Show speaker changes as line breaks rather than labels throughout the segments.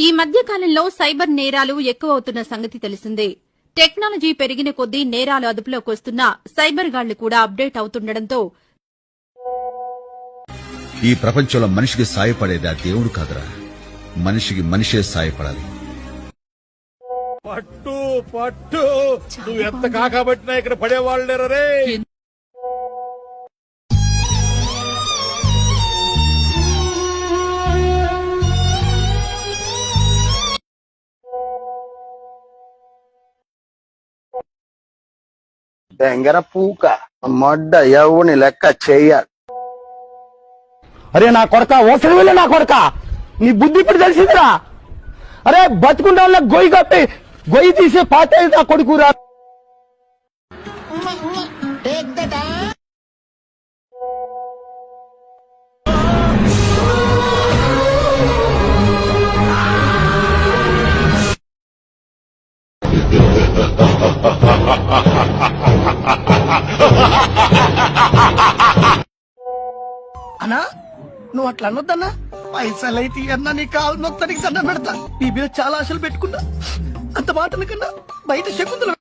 ఈ మధ్య కాలంలో సైబర్ నేరాలు ఎక్కువవుతున్న సంగతి తెలిసిందే. టెక్నాలజీ పెరిగిన కొద్దీ నేరాలు అదుపులోకి వస్తున్నా సైబర్ గాళ్లు కూడా అప్డేట్ అవుతుండటంతో
ఈ ప్రపంచంలో మనిషికి సాయపడేది ఆ దేవుడు కాదురా, మనిషికి మనిషే సాయపడాలి.
పట్టు పట్టు నువ్వు ఎంత కాకబట్టినా ఇక్కడ పడేవాళ్ళు లేరా రే.
దెంగర పూక మడ్డ ఎవని లెక్క చెయ్యాలి.
అరే నా కొడక ఓసరి వెళ్ళి నా కొడక నీ బుద్ధి ఇప్పుడు తెలిసిందిరా. అరే బతుకుంటా వల్ల గొయ్యి కప్పి గొయ్యి తీసే పాత నా కొడుకురా. అన్నా నువ్వు అట్లా అనొద్దన్నా. పైసలైతే అన్నా నీ కాలు మొత్తానికి దండం పెడతా. నీ మీద చాలా ఆశలు పెట్టుకున్నా. అంత మాటల కన్నా బయట శకుంతల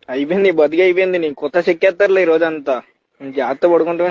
అయిపోయింది, బతికి అయిపోయింది. నీ కొత్త చెక్కేస్తారులే ఈ రోజంతా. జాగ్రత్త పడుకుంటా.